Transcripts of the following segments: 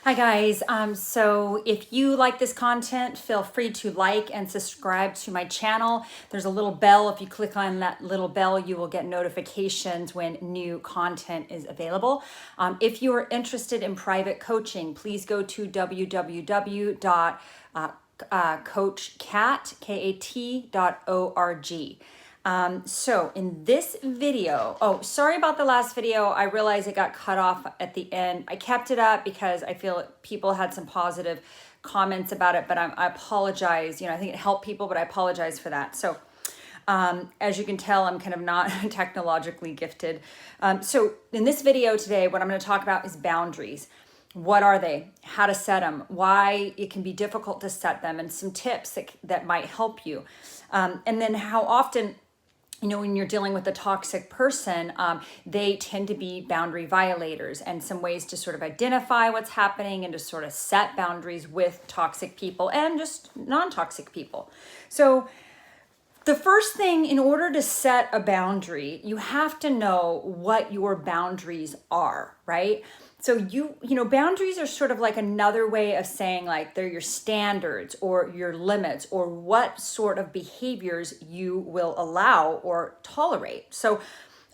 Hi guys, so if you like this content, feel free to like and subscribe to my channel. There's a little bell. If you click on that little bell, you will get notifications when new content is available. If you are interested in private coaching, please go to www.coachkat.org. So in this video, oh, sorry about the last video. I realized it got cut off at the end. I kept it up because I feel people had some positive comments about it, but I apologize. I think it helped people, but I apologize for that. So as you can tell, I'm kind of not technologically gifted. So in this video today, what I'm going to talk about is boundaries. What are they? How to set them? Why it can be difficult to set them, and some tips that might help you. And then how often, when you're dealing with a toxic person, they tend to be boundary violators, and some ways to sort of identify what's happening and to sort of set boundaries with toxic people and just non-toxic people. So the first thing, in order to set a boundary, you have to know what your boundaries are, right? So boundaries are sort of like another way of saying, like, they're your standards or your limits or what sort of behaviors you will allow or tolerate. So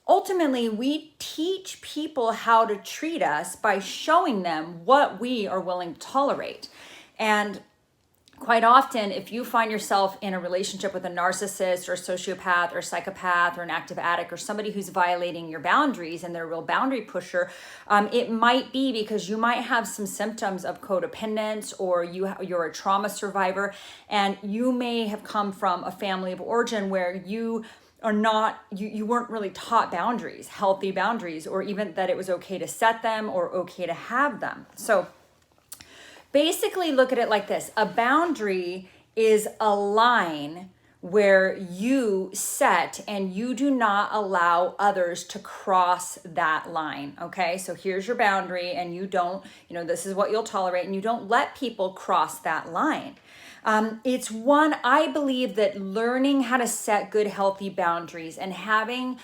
ultimately, we teach people how to treat us by showing them what we are willing to tolerate. And quite often, if you find yourself in a relationship with a narcissist or a sociopath or a psychopath or an active addict or somebody who's violating your boundaries and they're a real boundary pusher, it might be because you might have some symptoms of codependence, or you're a trauma survivor, and you may have come from a family of origin where you weren't really taught boundaries, healthy boundaries, or even that it was okay to set them or okay to have them. So basically, look at it like this. A boundary is a line where you set and you do not allow others to cross that line, okay? So here's your boundary, and you don't, this is what you'll tolerate, and you don't let people cross that line. It's one, I believe that learning how to set good, healthy boundaries and having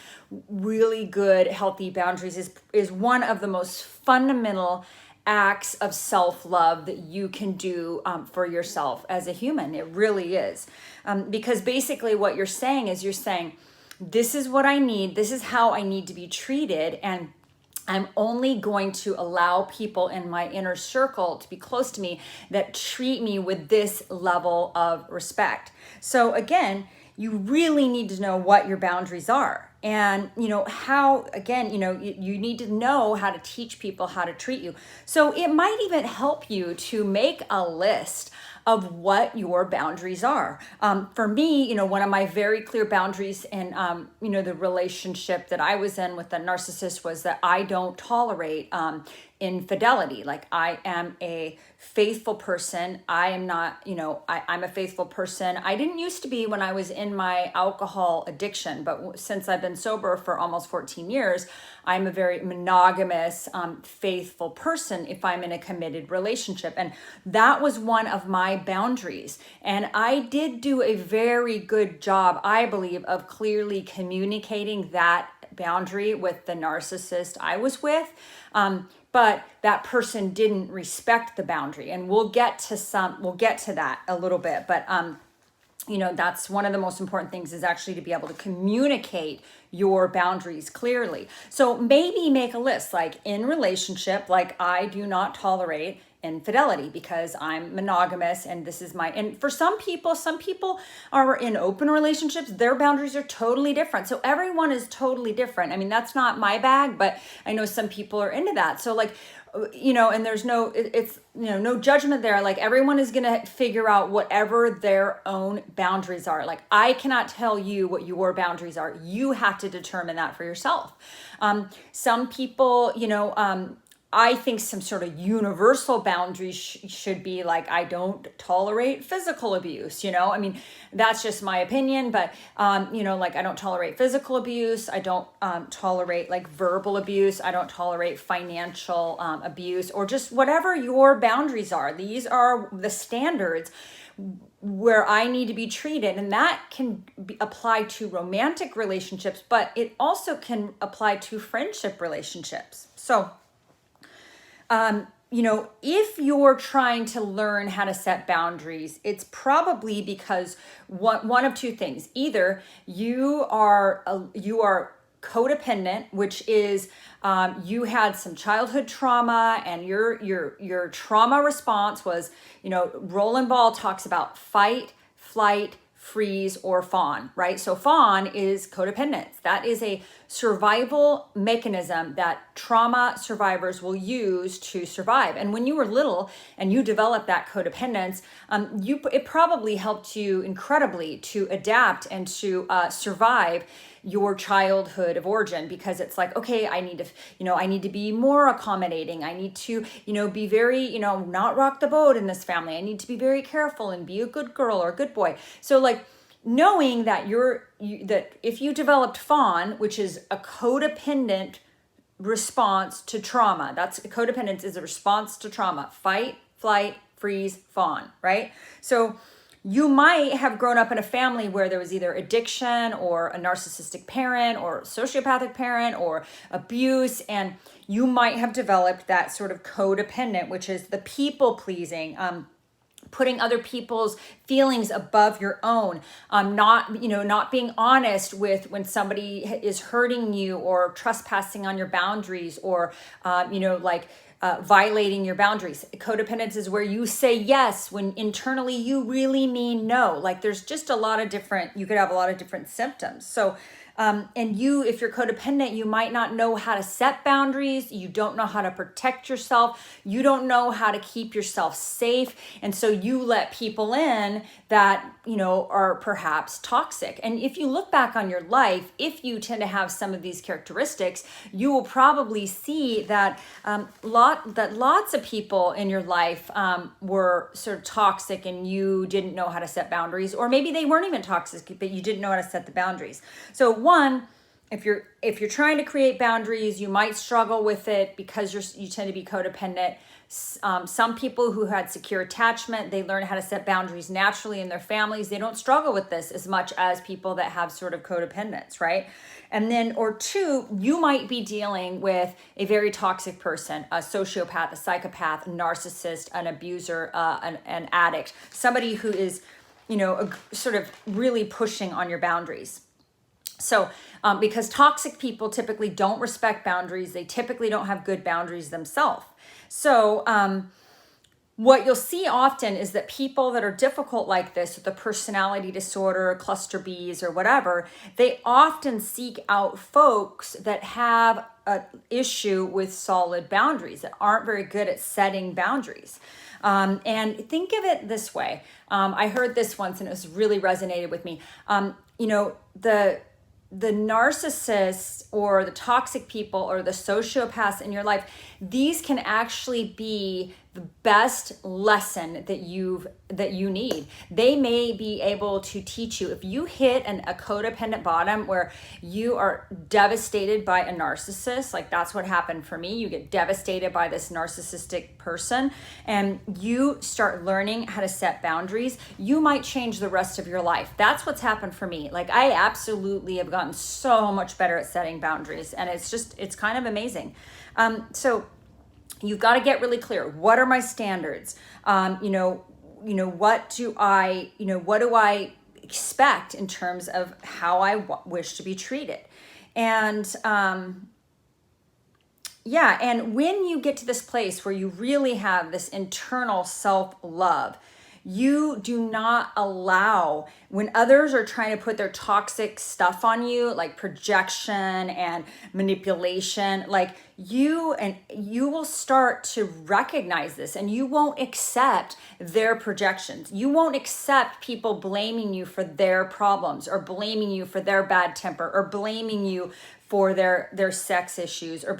really good, healthy boundaries is one of the most fundamental acts of self-love that you can do for yourself as a human. It really is. Because basically what you're saying is, this is what I need, this is how I need to be treated, and I'm only going to allow people in my inner circle to be close to me that treat me with this level of respect. So again, you really need to know what your boundaries are. And, how, again, you need to know how to teach people how to treat you. So it might even help you to make a list of what your boundaries are. For me, one of my very clear boundaries in, the relationship that I was in with the narcissist was that I don't tolerate infidelity. Like, I am a faithful person. I am not, I'm a faithful person. I didn't used to be when I was in my alcohol addiction, but since I've been sober for almost 14 years, I'm a very monogamous, faithful person if I'm in a committed relationship. And that was one of my boundaries. And I did do a very good job, I believe, of clearly communicating that boundary with the narcissist I was with. But that person didn't respect the boundary, and we'll get to that a little bit. But that's one of the most important things, is actually to be able to communicate your boundaries clearly. So maybe make a list, like, in relationship, like, I do not tolerate infidelity because I'm monogamous, and this is and for some people are in open relationships, their boundaries are totally different. So everyone is totally different. I mean, that's not my bag, but I know some people are into that. So, like, and there's no judgment there. Like, everyone is going to figure out whatever their own boundaries are. Like, I cannot tell you what your boundaries are. You have to determine that for yourself. Some people, I think some sort of universal boundaries should be like, I don't tolerate physical abuse, I mean, that's just my opinion, but, like, I don't tolerate physical abuse. I don't tolerate, like, verbal abuse. I don't tolerate financial abuse, or just whatever your boundaries are. These are the standards where I need to be treated. And that can apply to romantic relationships, but it also can apply to friendship relationships. So, if you're trying to learn how to set boundaries, it's probably because one of two things. Either you are codependent, which is you had some childhood trauma, and your trauma response was, Roland Ball talks about fight, flight, freeze, or fawn, right? So fawn is codependence. That is a survival mechanism that trauma survivors will use to survive. And when you were little and you developed that codependence, it probably helped you incredibly to adapt and to survive your childhood of origin, because it's like, okay, I need to be more accommodating. I need to, be very, not rock the boat in this family. I need to be very careful and be a good girl or a good boy. So like knowing that that if you developed fawn, which is a codependent response to trauma, codependence is a response to trauma, fight, flight, freeze, fawn, right? So you might have grown up in a family where there was either addiction or a narcissistic parent or sociopathic parent or abuse, and you might have developed that sort of codependent, which is the people pleasing, putting other people's feelings above your own, not being honest with when somebody is hurting you or trespassing on your boundaries, or violating your boundaries. Codependence is where you say yes when internally you really mean no. Like there's just you could have a lot of different symptoms. So if you're codependent, you might not know how to set boundaries. You don't know how to protect yourself. You don't know how to keep yourself safe. And so you let people in that, are perhaps toxic. And if you look back on your life, if you tend to have some of these characteristics, you will probably see that lots of people in your life were sort of toxic, and you didn't know how to set boundaries, or maybe they weren't even toxic, but you didn't know how to set the boundaries. So one, if you're trying to create boundaries, you might struggle with it because you tend to be codependent. Some people who had secure attachment, they learn how to set boundaries naturally in their families. They don't struggle with this as much as people that have sort of codependence, right? And then, or two, you might be dealing with a very toxic person, a sociopath, a psychopath, a narcissist, an abuser, an addict, somebody who is, sort of really pushing on your boundaries. So because toxic people typically don't respect boundaries, they typically don't have good boundaries themselves. So what you'll see often is that people that are difficult like this, with a personality disorder, cluster Bs or whatever, they often seek out folks that have an issue with solid boundaries, that aren't very good at setting boundaries. And think of it this way. I heard this once and it was really resonated with me. The narcissists or the toxic people or the sociopaths in your life, these can actually be the best lesson that you need. They may be able to teach you, if you hit a codependent bottom where you are devastated by a narcissist, like that's what happened for me. You get devastated by this narcissistic person and you start learning how to set boundaries, you might change the rest of your life. That's what's happened for me. Like I absolutely have gotten so much better at setting boundaries, and it's kind of amazing. So you've got to get really clear. What are my standards? What do I expect in terms of how I wish to be treated? And and when you get to this place where you really have this internal self-love, you do not allow, when others are trying to put their toxic stuff on you, like projection and manipulation, like you will start to recognize this, and you won't accept their projections. You won't accept people blaming you for their problems, or blaming you for their bad temper, or blaming you for their sex issues, or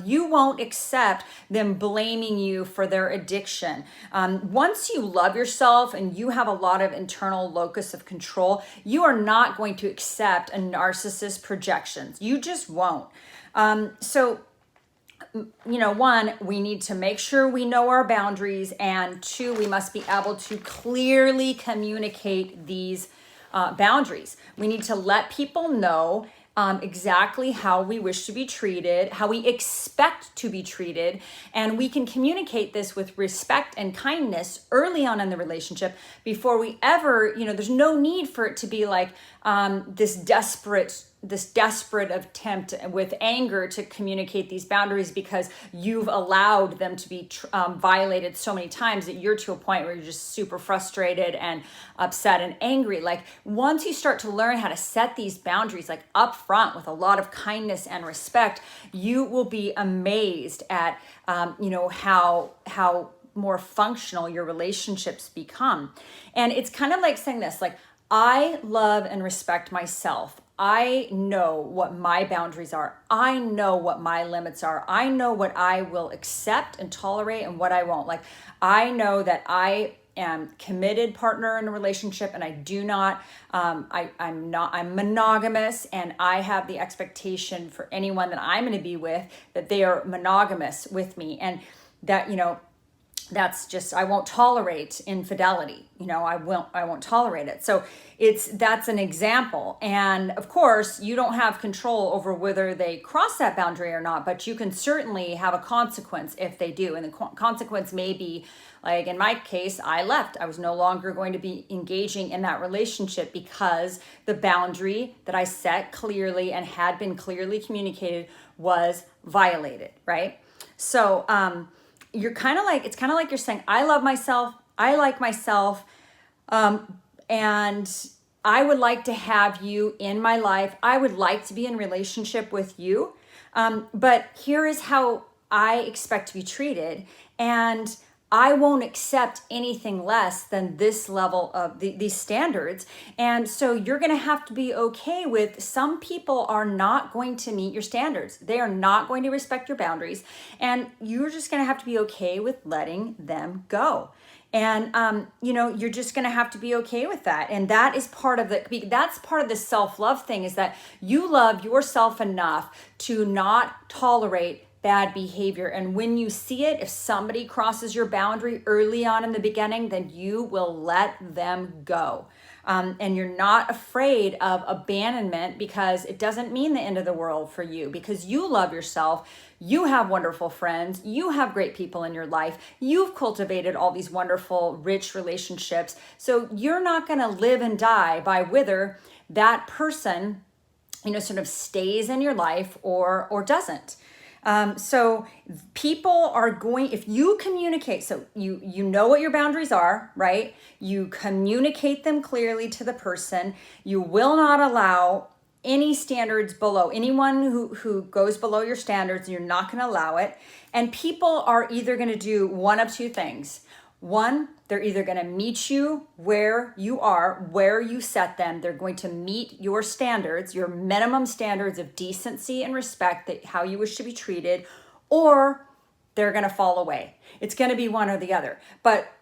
you won't accept them blaming you for their addiction. Once you love yourself and you have a lot of internal locus of control, you are not going to accept a narcissist's projections. You just won't. One, we need to make sure we know our boundaries, and two, we must be able to clearly communicate these boundaries. We need to let people know exactly how we wish to be treated, how we expect to be treated. And we can communicate this with respect and kindness early on in the relationship before we ever, there's no need for it to be like this desperate attempt with anger to communicate these boundaries because you've allowed them to be violated so many times that you're to a point where you're just super frustrated and upset and angry. Like once you start to learn how to set these boundaries like up front with a lot of kindness and respect, you will be amazed at how more functional your relationships become. And it's kind of like saying this, like, I love and respect myself. I know what my boundaries are. I know what my limits are. I know what I will accept and tolerate and what I won't. Like, I know that I am committed partner in a relationship and I do not, I'm monogamous, and I have the expectation for anyone that I'm going to be with that they are monogamous with me, and that, that's just, I won't tolerate infidelity. I won't tolerate it. So that's an example. And of course, you don't have control over whether they cross that boundary or not, but you can certainly have a consequence if they do. And the consequence may be, like in my case, I left. I was no longer going to be engaging in that relationship because the boundary that I set clearly and had been clearly communicated was violated, right? So, it's kind of like you're saying, I love myself, I like myself, and I would like to have you in my life. I would like to be in relationship with you, but here is how I expect to be treated, and I won't accept anything less than this level of these standards. And so you're going to have to be okay with, some people are not going to meet your standards. They are not going to respect your boundaries. And you're just going to have to be okay with letting them go. And, you're just going to have to be okay with that. And that is part of the self-love thing, is that you love yourself enough to not tolerate bad behavior. And when you see it, if somebody crosses your boundary early on in the beginning, then you will let them go. And you're not afraid of abandonment, because it doesn't mean the end of the world for you, because you love yourself. You have wonderful friends. You have great people in your life. You've cultivated all these wonderful, rich relationships. So you're not going to live and die by whether that person, sort of stays in your life or doesn't. So people are going, if you communicate, so you know what your boundaries are, right? You communicate them clearly to the person. You will not allow any standards below anyone who goes below your standards. You're not going to allow it. And people are either going to do one of two things. One, they're either going to meet you where you are, where you set them. They're going to meet your standards, your minimum standards of decency and respect, that how you wish to be treated, or they're going to fall away. It's going to be one or the other. But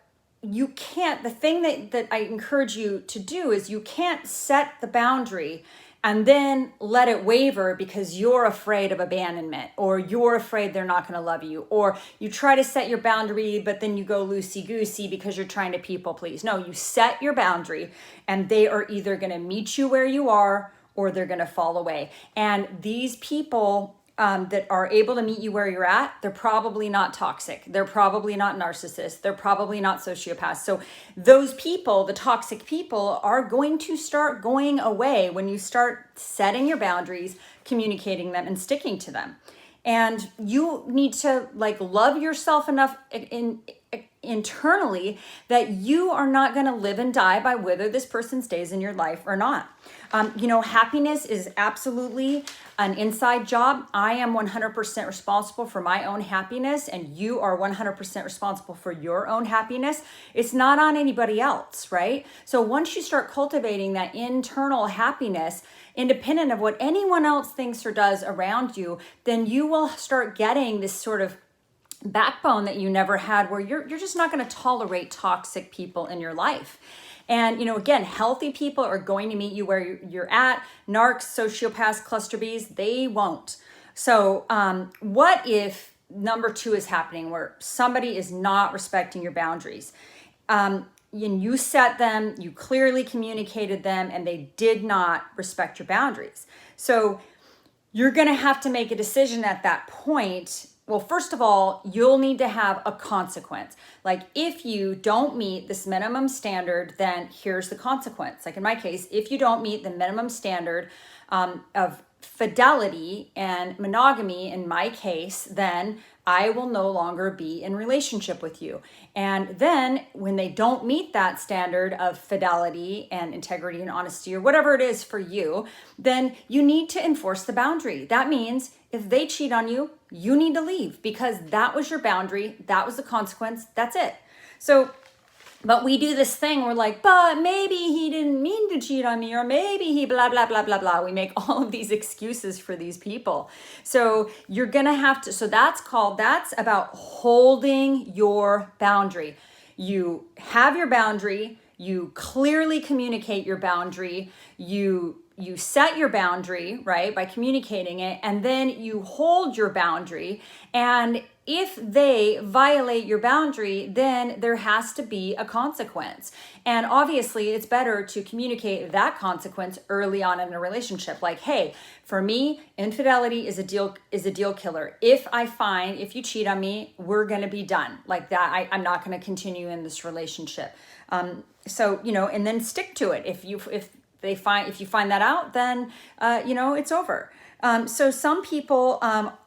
you can't, the thing that I encourage you to do is, you can't set the boundary and then let it waver because you're afraid of abandonment, or you're afraid they're not going to love you, or you try to set your boundary but then you go loosey-goosey because you're trying to people please. No, you set your boundary, and they are either going to meet you where you are, or they're going to fall away. And these people that are able to meet you where you're at, they're probably not toxic. They're probably not narcissists. They're probably not sociopaths. So those people, the toxic people, are going to start going away when you start setting your boundaries, communicating them, and sticking to them. And you need to love yourself enough internally that you are not going to live and die by whether this person stays in your life or not. Happiness is absolutely an inside job. I am 100% responsible for my own happiness, and you are 100% responsible for your own happiness. It's not on anybody else, right? So once you start cultivating that internal happiness, independent of what anyone else thinks or does around you, then you will start getting this sort of backbone that you never had, where you're just not going to tolerate toxic people in your life. And, again, healthy people are going to meet you where you're at. Narcs, sociopaths, cluster Bs, they won't. So what if number two is happening, where somebody is not respecting your boundaries? you set them, you clearly communicated them, and they did not respect your boundaries. So you're going to have to make a decision at that point. Well, first of all, you'll need to have a consequence. Like if you don't meet this minimum standard, then here's the consequence. Like in my case, if you don't meet the minimum standard of fidelity and monogamy, in my case, then I will no longer be in relationship with you. And then when they don't meet that standard of fidelity and integrity and honesty or whatever it is for you, then you need to enforce the boundary. That means if they cheat on you, you need to leave because that was your boundary. That was the consequence. That's it. So, but we do this thing, we're like, but maybe he didn't mean to cheat on me, or maybe he blah, blah, blah, blah, blah. We make all of these excuses for these people. So you're gonna have to, so that's about holding your boundary. You have your boundary, you clearly communicate your boundary, you set your boundary, right, by communicating it, and then you hold your boundary. And if they violate your boundary, then there has to be a consequence. And obviously, it's better to communicate that consequence early on in a relationship. Like, hey, for me, infidelity is a deal killer. If you cheat on me, we're gonna be done. Like that, I'm not gonna continue in this relationship. So, and then stick to it. If you find that out, then it's over. So some people,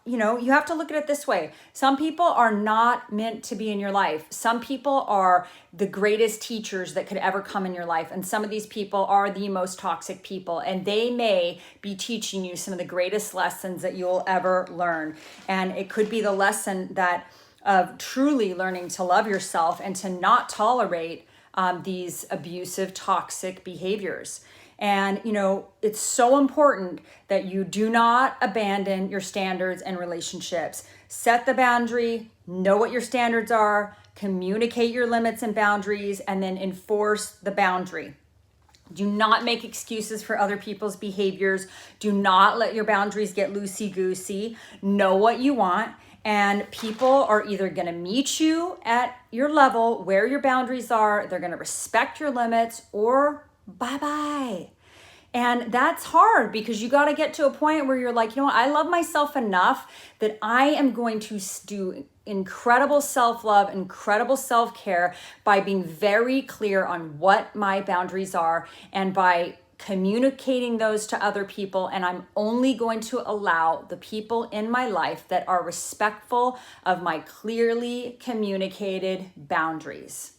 you have to look at it this way. Some people are not meant to be in your life. Some people are the greatest teachers that could ever come in your life. And some of these people are the most toxic people. And they may be teaching you some of the greatest lessons that you'll ever learn. And it could be the lesson of truly learning to love yourself and to not tolerate these abusive, toxic behaviors. And, it's so important that you do not abandon your standards and relationships. Set the boundary, know what your standards are, communicate your limits and boundaries, and then enforce the boundary. Do not make excuses for other people's behaviors. Do not let your boundaries get loosey-goosey. Know what you want. And people are either going to meet you at your level where your boundaries are, they're going to respect your limits, or bye-bye. And that's hard because you got to get to a point where you're like, I love myself enough that I am going to do incredible self-love, incredible self-care by being very clear on what my boundaries are and by communicating those to other people. And I'm only going to allow the people in my life that are respectful of my clearly communicated boundaries.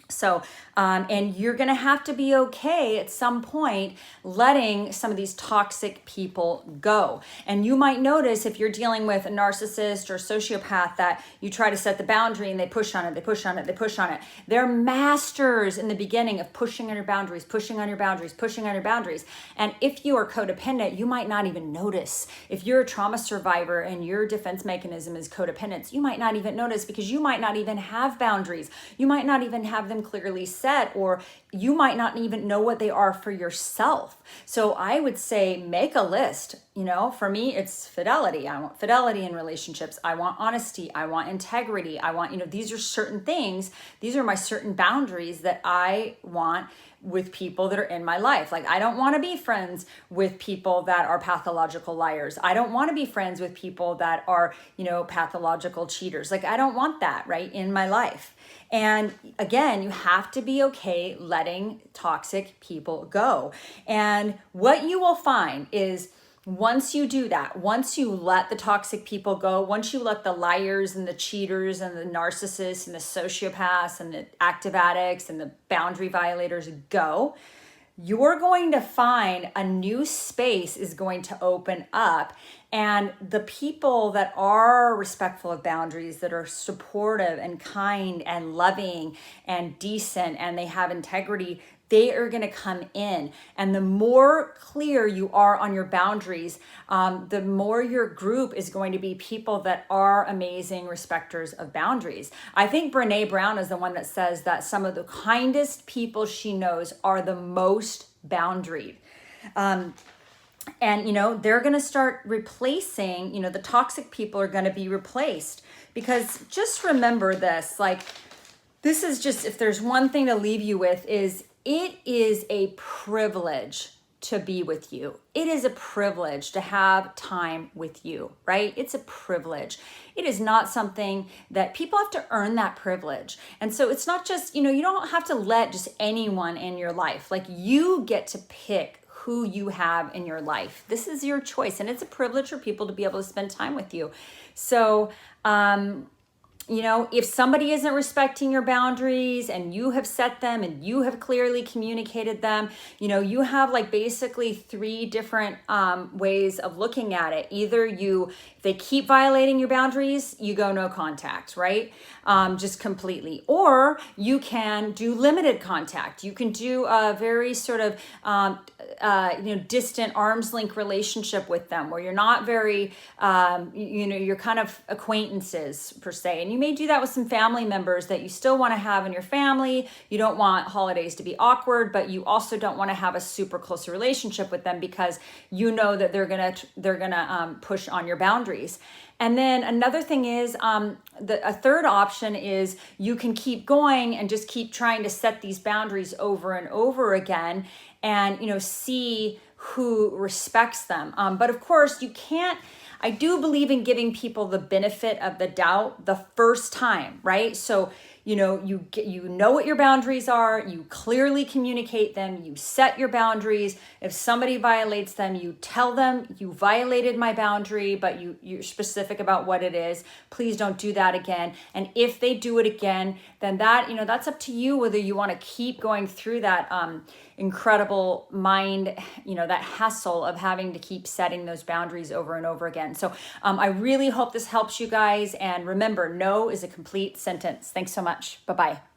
So, and you're going to have to be okay at some point letting some of these toxic people go. And you might notice if you're dealing with a narcissist or sociopath that you try to set the boundary and they push on it, they push on it, they push on it. They're masters in the beginning of pushing on your boundaries, pushing on your boundaries, pushing on your boundaries. And if you are codependent, you might not even notice. If you're a trauma survivor and your defense mechanism is codependence, you might not even notice because you might not even have boundaries. You might not even have them clearly set, or you might not even know what they are for yourself. So I would say make a list. For me, it's fidelity. I want fidelity in relationships. I want honesty. I want integrity. I want, these are certain things. These are my certain boundaries that I want with people that are in my life. Like, I don't want to be friends with people that are pathological liars. I don't want to be friends with people that are, pathological cheaters. Like, I don't want that, right, in my life. And again, you have to be okay letting toxic people go. And what you will find is once you do that, once you let the toxic people go, once you let the liars and the cheaters and the narcissists and the sociopaths and the active addicts and the boundary violators go, you're going to find a new space is going to open up. And the people that are respectful of boundaries, that are supportive and kind and loving and decent, and they have integrity, they are going to come in. And the more clear you are on your boundaries, the more your group is going to be people that are amazing respecters of boundaries. I think Brene Brown is the one that says that some of the kindest people she knows are the most boundaried. And, they're going to start replacing, the toxic people are going to be replaced. Because just remember this, like, this is just, if there's one thing to leave you with, is it is a privilege to be with you. It is a privilege to have time with you, right? It's a privilege. It is not something that people have to earn that privilege. And so it's not just, you don't have to let just anyone in your life. Like, you get to pick who you have in your life. This is your choice, and it's a privilege for people to be able to spend time with you. So, if somebody isn't respecting your boundaries and you have set them and you have clearly communicated them, you have like basically three different ways of looking at it. Either if they keep violating your boundaries, you go no contact, right? Just completely. Or you can do limited contact. You can do a very sort of, distant arm's length relationship with them, where you're not very, you're kind of acquaintances per se. And you may do that with some family members that you still want to have in your family. You don't want holidays to be awkward, but you also don't want to have a super close relationship with them because you know that they're gonna push on your boundaries. And then another thing is, a third option is you can keep going and just keep trying to set these boundaries over and over again, and see who respects them. But of course, you can't. I do believe in giving people the benefit of the doubt the first time, right? So, you know what your boundaries are, you clearly communicate them, you set your boundaries. If somebody violates them, you tell them, you violated my boundary, but you're specific about what it is. Please don't do that again. And if they do it again, then that's up to you whether you want to keep going through that incredible mind, that hassle of having to keep setting those boundaries over and over again. So I really hope this helps you guys. And remember, no is a complete sentence. Thanks so much. Bye-bye.